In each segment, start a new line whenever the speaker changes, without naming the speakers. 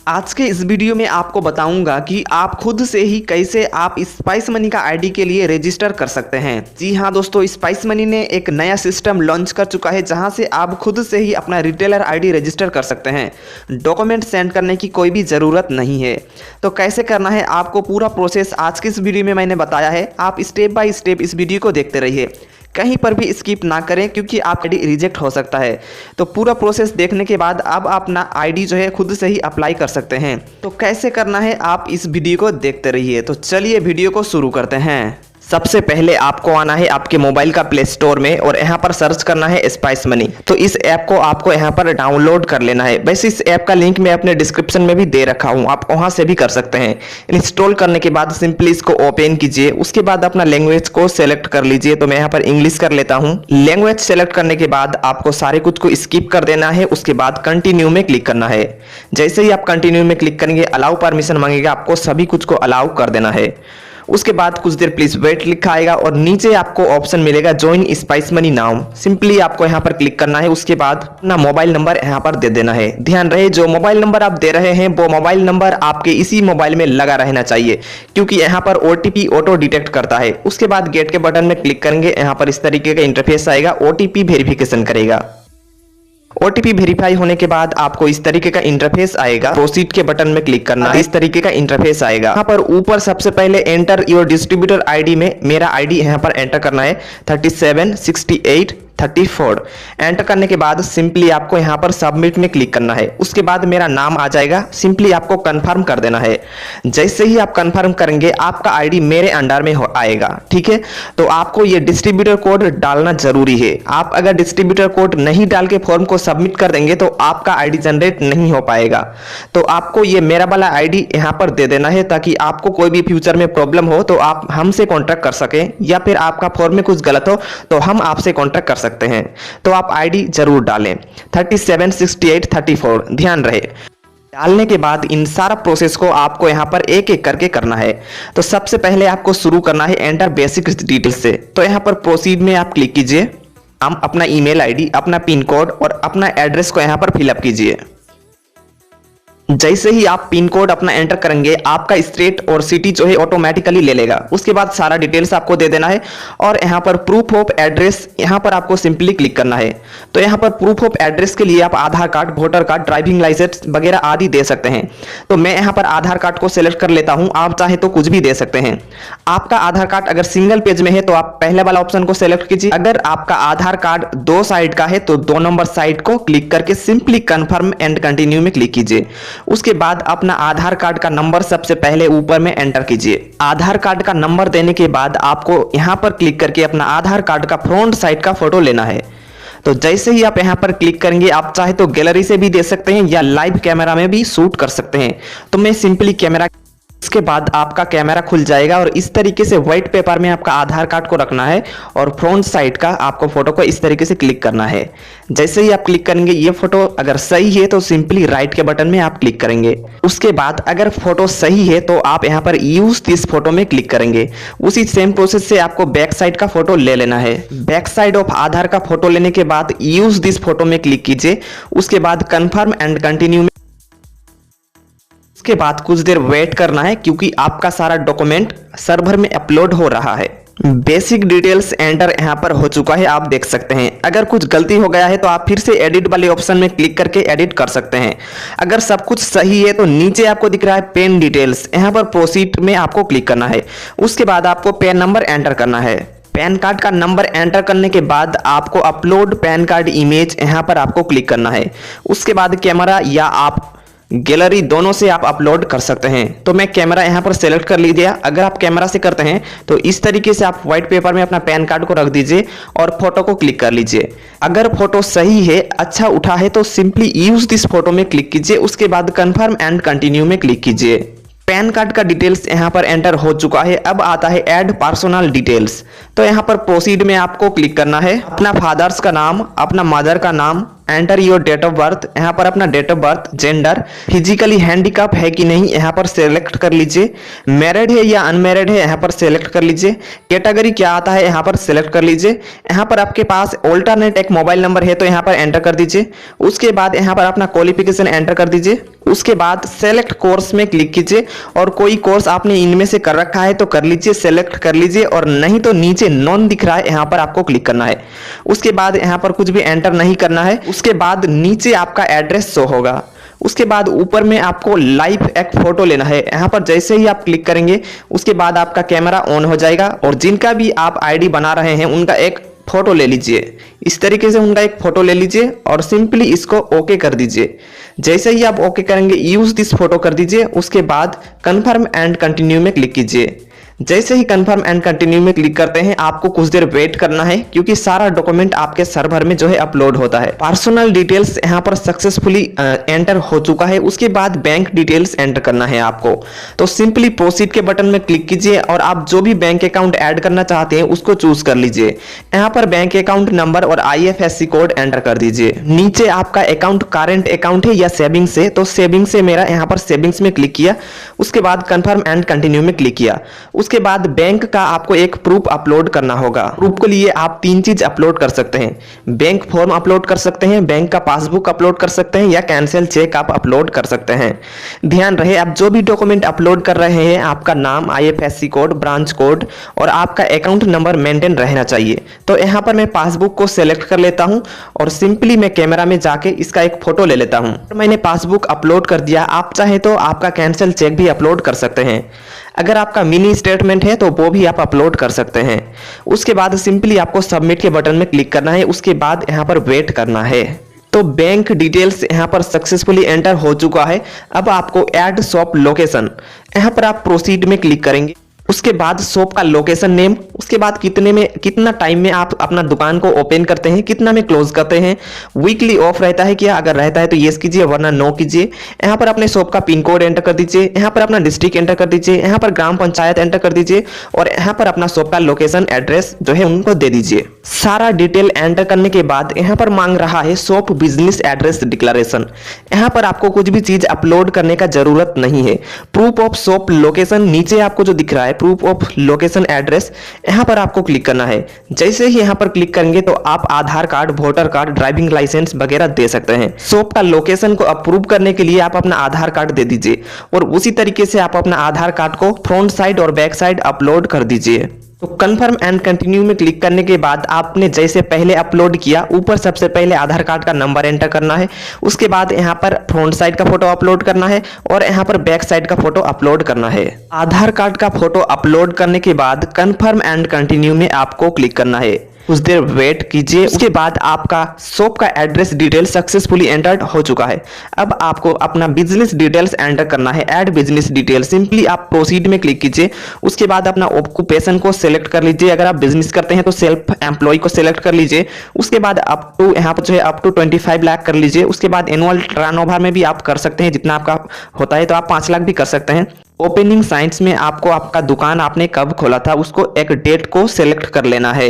आज के इस वीडियो में आपको बताऊंगा कि आप खुद से ही कैसे आप स्पाइस मनी का आईडी के लिए रजिस्टर कर सकते हैं। जी हाँ दोस्तों, स्पाइस मनी ने एक नया सिस्टम लॉन्च कर चुका है जहां से आप खुद से ही अपना रिटेलर आईडी रजिस्टर कर सकते हैं। डॉक्यूमेंट सेंड करने की कोई भी ज़रूरत नहीं है। तो कैसे करना है आपको पूरा प्रोसेस आज की इस वीडियो में मैंने बताया है। आप स्टेप बाय स्टेप इस वीडियो को देखते रहिए, कहीं पर भी स्किप ना करें क्योंकि आप आईडी रिजेक्ट हो सकता है। तो पूरा प्रोसेस देखने के बाद अब अपना आईडी जो है खुद से ही अप्लाई कर सकते हैं। तो कैसे करना है आप इस वीडियो को देखते रहिए। तो चलिए वीडियो को शुरू करते हैं। सबसे पहले आपको आना है आपके मोबाइल का प्ले स्टोर में और यहाँ पर सर्च करना है स्पाइस मनी। तो इस ऐप को आपको यहाँ पर डाउनलोड कर लेना है। वैसे इस ऐप का लिंक मैं अपने डिस्क्रिप्शन में भी दे रखा हूँ, आप वहाँ से भी कर सकते हैं। इंस्टॉल करने के बाद सिंपली इसको ओपन कीजिए। उसके बाद अपना लैंग्वेज को सेलेक्ट कर लीजिए। तो मैं यहाँ पर इंग्लिश कर लेता हूँ। लैंग्वेज सेलेक्ट करने के बाद आपको सारे कुछ को स्किप कर देना है। उसके बाद कंटिन्यू में क्लिक करना है। जैसे ही आप कंटिन्यू में क्लिक करेंगे अलाउ परमिशन मांगेगा, आपको सभी कुछ को अलाउ कर देना है। उसके बाद कुछ देर प्लीज वेट लिखा आएगा और नीचे आपको ऑप्शन मिलेगा join spice money now. Simply आपको यहाँ पर क्लिक करना है। उसके बाद अपना मोबाइल नंबर यहाँ पर दे देना है। ध्यान रहे जो मोबाइल नंबर आप दे रहे हैं वो मोबाइल नंबर आपके इसी मोबाइल में लगा रहना चाहिए, क्योंकि यहाँ पर OTP ऑटो डिटेक्ट करता है। उसके बाद गेट के बटन में क्लिक करेंगे, यहाँ पर इस तरीके का इंटरफेस आएगा। OTP वेरिफिकेशन करेगा। OTP वेरीफाई होने के बाद आपको इस तरीके का इंटरफेस आएगा। प्रोसीड के बटन में क्लिक करना है। इस तरीके का इंटरफेस आएगा। यहाँ पर ऊपर सबसे पहले एंटर योर डिस्ट्रीब्यूटर आईडी में मेरा आईडी यहाँ पर एंटर करना है 376834। एंटर करने के बाद सिंपली आपको यहाँ पर सबमिट में क्लिक करना है। उसके बाद मेरा नाम आ जाएगा, सिंपली आपको कंफर्म कर देना है। जैसे ही आप कंफर्म करेंगे आपका आईडी मेरे अंडर में आएगा। ठीक है, तो आपको ये डिस्ट्रीब्यूटर कोड डालना जरूरी है। आप अगर डिस्ट्रीब्यूटर कोड नहीं डाल के फॉर्म को सबमिट कर देंगे तो आपका आईडी जनरेट नहीं हो पाएगा। तो आपको ये मेरा वाला आईडी यहाँ पर दे देना है ताकि आपको कोई भी फ्यूचर में प्रॉब्लम हो तो आप हमसे कॉन्टैक्ट कर सकें, या फिर आपका फॉर्म में कुछ गलत हो तो हम आपसे कॉन्टैक्ट कर सकते हैं। तो आप आईडी जरूर डालें 376834। ध्यान रहे डालने के बाद इन सारा प्रोसेस को आपको यहां पर एक एक करके करना है। तो सबसे पहले आपको शुरू करना है एंटर बेसिक डिटेल्स से। तो यहां पर प्रोसीड में आप क्लिक कीजिए। हम अपना ईमेल आईडी, अपना पिन कोड और अपना एड्रेस को यहां पर फिलअप कीजिए। जैसे ही आप पिन कोड अपना एंटर करेंगे आपका स्टेट और सिटी जो है ऑटोमेटिकली ले लेगा। उसके बाद सारा डिटेल्स आपको दे देना है और यहाँ पर प्रूफ ऑफ एड्रेस यहाँ पर आपको सिंपली क्लिक करना है। तो यहाँ पर प्रूफ ऑफ एड्रेस के लिए आप Aadhaar card, voter card, driving licence वगैरह आदि दे सकते हैं। तो मैं यहाँ पर आधार कार्ड को सिलेक्ट कर लेता हूँ, आप चाहे तो कुछ भी दे सकते हैं। आपका आधार कार्ड अगर सिंगल पेज में है तो आप पहले वाला ऑप्शन को सिलेक्ट कीजिए। अगर आपका आधार कार्ड 2 साइड का है तो 2 नंबर साइड को क्लिक करके सिंपली कंफर्म एंड कंटिन्यू में क्लिक कीजिए। उसके बाद अपना आधार कार्ड का नंबर सबसे पहले ऊपर में एंटर कीजिए। आधार कार्ड का नंबर देने के बाद आपको यहां पर क्लिक करके अपना आधार कार्ड का फ्रंट साइड का फोटो लेना है। तो जैसे ही आप यहां पर क्लिक करेंगे आप चाहे तो गैलरी से भी दे सकते हैं या लाइव कैमरा में भी शूट कर सकते हैं। तो मैं सिंपली कैमरा, इसके बाद आपका कैमरा खुल जाएगा और इस तरीके से व्हाइट पेपर में आपका आधार कार्ड को रखना है और फ्रंट साइड का आपको फोटो को इस तरीके से क्लिक करना है। जैसे ही आप क्लिक करेंगे ये फोटो अगर सही है तो सिंपली राइट के बटन में आप क्लिक करेंगे। उसके बाद अगर फोटो सही है तो आप यहाँ पर यूज दिस फोटो में क्लिक करेंगे। उसी सेम प्रोसेस से आपको बैक साइड का फोटो ले लेना है। बैक साइड ऑफ आधार का फोटो लेने के बाद यूज दिस फोटो में क्लिक कीजिए। उसके बाद कंफर्म एंड कंटिन्यू में, उसके बाद कुछ देर वेट करना है क्योंकि आपका सारा डॉक्यूमेंट सर्वर में अपलोड हो रहा है। बेसिक डिटेल्स एंटर यहां पर हो चुका है, आप देख सकते हैं। अगर कुछ गलती हो गया है तो आप फिर से एडिट वाले ऑप्शन में क्लिक करके एडिट कर सकते हैं। अगर सब कुछ सही है तो नीचे आपको दिख रहा है पेन डिटेल्स, यहां पर प्रोसीड में आपको क्लिक करना है। उसके बाद आपको पैन नंबर एंटर करना है। पैन कार्ड का नंबर एंटर करने के बाद आपको अपलोड पैन कार्ड इमेज यहां पर आपको क्लिक करना है। उसके बाद कैमरा या आप गैलरी दोनों से आप अपलोड कर सकते हैं। तो मैं कैमरा यहां पर सेलेक्ट कर लीजिए। अगर आप कैमरा से करते हैं तो इस तरीके से आप व्हाइट पेपर में अपना पैन कार्ड को रख दीजिए और फोटो को क्लिक कर लीजिए। अगर फोटो सही है, अच्छा उठा है तो सिंपली यूज दिस फोटो में क्लिक कीजिए। उसके बाद कंफर्म एंड कंटिन्यू में क्लिक कीजिए। पैन कार्ड का डिटेल्स यहां पर एंटर हो चुका है। अब आता है ऐड पर्सनल डिटेल्स। तो यहां पर प्रोसीड में आपको क्लिक करना है। अपना फादर्स का नाम, अपना मदर का नाम, enter your date of birth, यहाँ पर अपना date of birth, gender, physically handicap है कि नहीं यहाँ पर सेलेक्ट कर लीजिए, मैरिड है या अनमैरिड है यहाँ पर सेलेक्ट कर लीजिए, कैटेगरी क्या आता है यहाँ पर सेलेक्ट कर लीजिए। यहाँ पर आपके पास ऑल्टरनेट एक मोबाइल नंबर है तो यहाँ पर एंटर कर दीजिए। उसके बाद यहाँ पर अपना क्वालिफिकेशन एंटर कर दीजिए। उसके बाद सेलेक्ट कोर्स में क्लिक कीजिए और कोई कोर्स आपने इनमें से कर रखा है तो कर लीजिए, सेलेक्ट कर लीजिए, और नहीं तो नीचे नॉन दिख रहा है यहाँ पर आपको क्लिक करना है। उसके बाद यहाँ पर कुछ भी एंटर नहीं करना है। उसके बाद नीचे आपका एड्रेस शो होगा। उसके बाद ऊपर में आपको लाइव एक फोटो लेना है। यहाँ पर जैसे ही आप क्लिक करेंगे उसके बाद आपका कैमरा ऑन हो जाएगा और जिनका भी आप आईडी बना रहे हैं उनका एक फोटो ले लीजिए। इस तरीके से उनका एक फोटो ले लीजिए और सिंपली इसको ओके कर दीजिए। जैसे ही आप ओके करेंगे यूज दिस फोटो कर दीजिए। उसके बाद कंफर्म एंड कंटिन्यू में क्लिक कीजिए। जैसे ही कंफर्म एंड कंटिन्यू में क्लिक करते हैं आपको कुछ देर वेट करना है क्योंकि सारा डॉक्यूमेंट आपके सर्वर में जो है अपलोड होता है। पर्सनल डिटेल्स यहाँ पर सक्सेसफुली एंटर हो चुका है। उसके बाद बैंक डिटेल्स एंटर करना है आपको, तो सिंपली प्रोसीड के बटन में क्लिक कीजिए और आप जो भी बैंक अकाउंट ऐड करना चाहते हैं उसको चूज कर लीजिए। यहाँ पर बैंक अकाउंट नंबर और IFSC कोड एंटर कर दीजिए। नीचे आपका अकाउंट करेंट अकाउंट है या सेविंग्स है, तो सेविंग्स से मेरा यहाँ पर सेविंग्स में क्लिक किया। उसके बाद कंफर्म एंड कंटिन्यू में क्लिक किया। उसके बाद बैंक का आपको एक प्रूफ अपलोड करना होगा। प्रूफ के लिए आप 3 चीज अपलोड कर सकते हैं, बैंक फॉर्म अपलोड कर सकते हैं, बैंक का पासबुक अपलोड कर सकते हैं या कैंसिल चेक आप अपलोड कर सकते हैं। ध्यान रहे आप जो भी डॉक्यूमेंट अपलोड कर रहे हैं आपका नाम, IFSC कोड, ब्रांच कोड और आपका अकाउंट नंबर मेंटेन रहना चाहिए। तो यहाँ पर मैं पासबुक को सिलेक्ट कर लेता हूँ और सिंपली मैं कैमरा में जाके इसका एक फोटो ले लेता हूँ। मैंने पासबुक अपलोड कर दिया। आप चाहे तो आपका कैंसिल चेक भी अपलोड कर सकते हैं। अगर आपका मिनी स्टेटमेंट है तो वो भी आप अपलोड कर सकते हैं। उसके बाद सिंपली आपको सबमिट के बटन में क्लिक करना है। उसके बाद यहाँ पर वेट करना है। तो बैंक डिटेल्स यहाँ पर सक्सेसफुली एंटर हो चुका है। अब आपको ऐड शॉप लोकेशन, यहाँ पर आप प्रोसीड में क्लिक करेंगे। उसके बाद शॉप का लोकेशन नेम, उसके बाद कितना टाइम में आप अपना दुकान को ओपन करते हैं, कितना में क्लोज करते हैं, वीकली ऑफ रहता है क्या, अगर रहता है तो यस कीजिए वरना नो कीजिए। यहाँ पर अपने शॉप का पिन कोड एंटर कर दीजिए। यहाँ पर अपना डिस्ट्रिक्ट एंटर कर दीजिए। यहाँ पर ग्राम पंचायत एंटर कर दीजिए और यहाँ पर अपना शॉप का लोकेशन एड्रेस जो है उनको दे दीजिए। सारा डिटेल एंटर करने के बाद यहाँ पर मांग रहा है शॉप बिजनेस एड्रेस डिक्लेरेशन। यहाँ पर आपको कुछ भी चीज अपलोड करने का जरूरत नहीं है। प्रूफ ऑफ शॉप लोकेशन नीचे आपको जो दिख रहा है प्रूफ ऑफ लोकेशन एड्रेस, यहाँ पर आपको क्लिक करना है। जैसे ही यहाँ पर क्लिक करेंगे तो आप Aadhaar card, voter card, driving licence वगैरह दे सकते हैं। शॉप का लोकेशन को अप्रूव करने के लिए आप अपना आधार कार्ड दे दीजिए और उसी तरीके से आप अपना आधार कार्ड को फ्रंट साइड और बैक साइड अपलोड कर दीजिए। तो कंफर्म एंड कंटिन्यू में क्लिक करने के बाद आपने जैसे पहले अपलोड किया, ऊपर सबसे पहले आधार कार्ड का नंबर एंटर करना है। उसके बाद यहाँ पर फ्रंट साइड का फोटो अपलोड करना है और यहाँ पर बैक साइड का फोटो अपलोड करना है। आधार कार्ड का फोटो अपलोड करने के बाद कंफर्म एंड कंटिन्यू में आपको क्लिक करना है। कुछ देर वेट कीजिए। उसके बाद आपका शॉप का एड्रेस डिटेल सक्सेसफुली एंटर्ड हो चुका है। अब आपको अपना बिजनेस डिटेल्स एंटर करना है। ऐड बिजनेस डिटेल, सिंपली आप प्रोसीड में क्लिक कीजिए। उसके बाद अपना ऑक्यूपेशन को सिलेक्ट कर लीजिए। अगर आप बिजनेस करते हैं तो सेल्फ एम्प्लॉय को सिलेक्ट कर लीजिए। उसके बाद अप टू यहाँ पर जो है अप टू 25 लाख कर लीजिए। उसके बाद एनुअल टर्नओवर में भी आप कर सकते हैं, जितना आपका होता है तो आप 5 लाख भी कर सकते हैं। ओपनिंग साइंस में आपको आपका दुकान आपने कब खोला था उसको एक डेट को सिलेक्ट कर लेना है।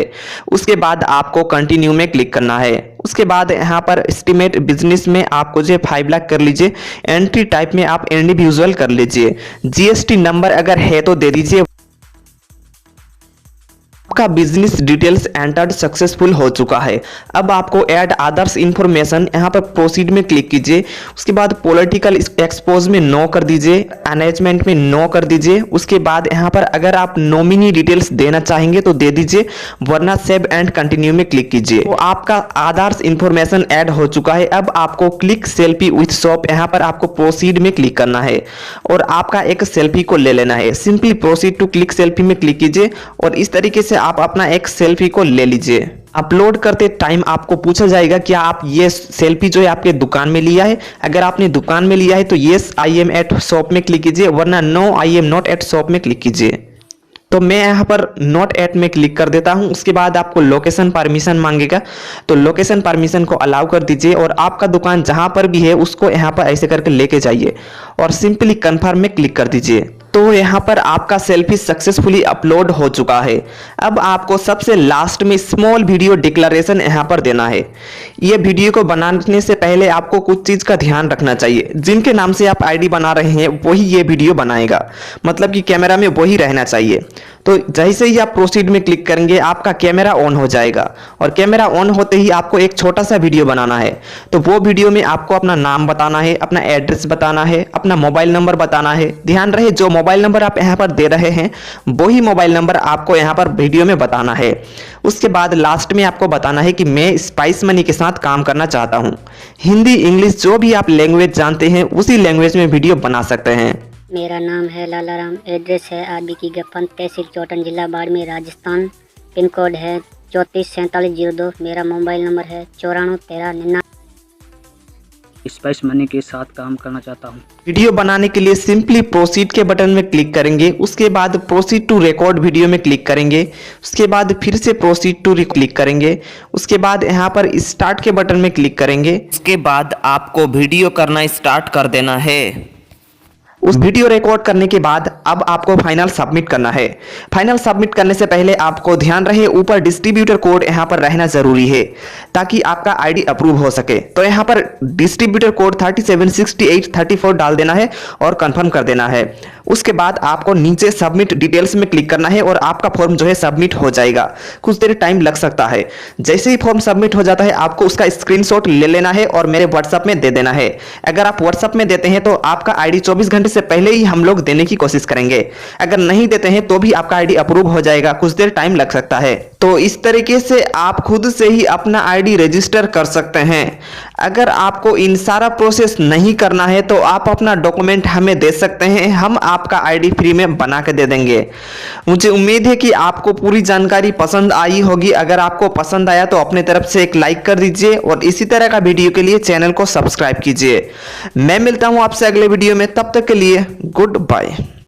उसके बाद आपको कंटिन्यू में क्लिक करना है। उसके बाद यहाँ पर एस्टिमेट बिजनेस में आपको जो 5 लाख कर लीजिए। एंट्री टाइप में आप इंडिविजुअल कर लीजिए। GST नंबर अगर है तो दे दीजिए। आपका बिजनेस डिटेल्स एंटर्ड सक्सेसफुल हो चुका है। अब आपको ऐड अदर्स इंफॉर्मेशन, यहाँ पर प्रोसीड में क्लिक कीजिए। उसके बाद पॉलिटिकल एक्सपोज में नो कर दीजिए, मैनेजमेंट में नो कर दीजिए। उसके बाद यहाँ पर अगर आप नॉमिनी डिटेल्स देना चाहेंगे तो दे दीजिए, वरना सेव एंड कंटिन्यू में क्लिक कीजिए। तो आपका अदर्स इंफॉर्मेशन ऐड हो चुका है। अब आपको क्लिक सेल्फी विथ शॉप, यहाँ पर आपको प्रोसीड में क्लिक करना है और आपका एक सेल्फी को ले लेना है। Simply proceed to click selfie में क्लिक कीजिए और इस तरीके से आप अपना एक सेल्फी को ले लीजिए। अपलोड करते टाइम आपको पूछा जाएगा क्या आप ये सेल्फी जो है आपके दुकान में लिया है। अगर आपने दुकान में लिया है तो yes I am at shop में क्लिक कीजिए, वरना no I am not at shop में क्लिक कीजिए। तो मैं यहाँ पर नॉट एट में क्लिक कर देता हूँ। उसके बाद आपको लोकेशन परमिशन मांगेगा, तो लोकेशन परमिशन को अलाउ कर दीजिए और आपका दुकान जहाँ पर भी है उसको यहाँ पर ऐसे करके लेके जाइए और सिंपली कंफर्म में क्लिक कर दीजिए। तो यहाँ पर आपका सेल्फी सक्सेसफुली अपलोड हो चुका है। अब आपको सबसे लास्ट में स्मॉल वीडियो डिक्लेरेशन यहाँ पर देना है। ये वीडियो को बनाने से पहले आपको कुछ चीज़ का ध्यान रखना चाहिए। जिनके नाम से आप आईडी बना रहे हैं वही ये वीडियो बनाएगा, मतलब कि कैमरा में वही रहना चाहिए। तो जैसे ही आप प्रोसीड में क्लिक करेंगे आपका कैमरा ऑन हो जाएगा, और कैमरा ऑन होते ही आपको एक छोटा सा वीडियो बनाना है। तो वो वीडियो में आपको अपना नाम बताना है, अपना एड्रेस बताना है, अपना मोबाइल नंबर बताना है। ध्यान रहे जो मोबाइल नंबर आप यहाँ पर दे रहे हैं वही मोबाइल नंबर आपको यहाँ पर वीडियो में बताना है। उसके बाद लास्ट में आपको बताना है कि मैं स्पाइस मनी के साथ काम करना चाहता हूँ। हिंदी, इंग्लिश जो भी आप लैंग्वेज जानते हैं उसी लैंग्वेज में वीडियो बना सकते हैं।
मेरा नाम है लाला राम, एड्रेस है आरबी की गफन, तहसील चौटन, जिला बाड़मेर, राजस्थान। पिन कोड है 344702। मेरा मोबाइल नंबर है 941399।
स्पाइस मनी के साथ काम करना चाहता हूँ।
वीडियो बनाने के लिए सिंपली प्रोसीड के बटन में क्लिक करेंगे, उसके बाद प्रोसीड टू रिकॉर्ड वीडियो में क्लिक करेंगे, उसके बाद फिर से प्रोसीड टू क्लिक करेंगे, उसके बाद यहाँ पर स्टार्ट के बटन में क्लिक करेंगे। उसके बाद आपको वीडियो करना स्टार्ट कर देना है। उस वीडियो रिकॉर्ड करने के बाद अब आपको फाइनल सबमिट करना है। फाइनल सबमिट करने से पहले आपको ध्यान रहे ऊपर डिस्ट्रीब्यूटर कोड यहाँ पर रहना जरूरी है ताकि आपका आईडी अप्रूव हो सके। तो यहाँ पर डिस्ट्रीब्यूटर कोड 376834 डाल देना है और कंफर्म कर देना है। उसके बाद आपको नीचे सबमिट डिटेल्स में क्लिक करना है और आपका फॉर्म जो है सबमिट हो जाएगा। कुछ देर टाइम लग सकता है। जैसे ही फॉर्म सबमिट हो जाता है आपको उसका स्क्रीनशॉट ले लेना है और मेरे व्हाट्सएप में दे देना है। अगर आप व्हाट्सएप में देते हैं तो आपका आईडी 24 घंटे से पहले ही हम लोग देने की कोशिश करेंगे। अगर नहीं देते हैं तो भी आपका आईडी अप्रूव हो जाएगा, कुछ देर टाइम लग सकता है। तो इस तरीके से आप खुद से ही अपना आईडी रजिस्टर कर सकते हैं। अगर आपको इन सारा प्रोसेस नहीं करना है तो आप अपना डॉक्यूमेंट हमें दे सकते हैं, हम आपका आईडी फ्री में बना के दे देंगे। मुझे उम्मीद है कि आपको पूरी जानकारी पसंद आई होगी। अगर आपको पसंद आया तो अपने तरफ से एक लाइक कर दीजिए और इसी तरह का वीडियो के लिए चैनल को सब्सक्राइब कीजिए। मैं मिलता हूं आपसे अगले वीडियो में, तब तक के लिए गुड बाय।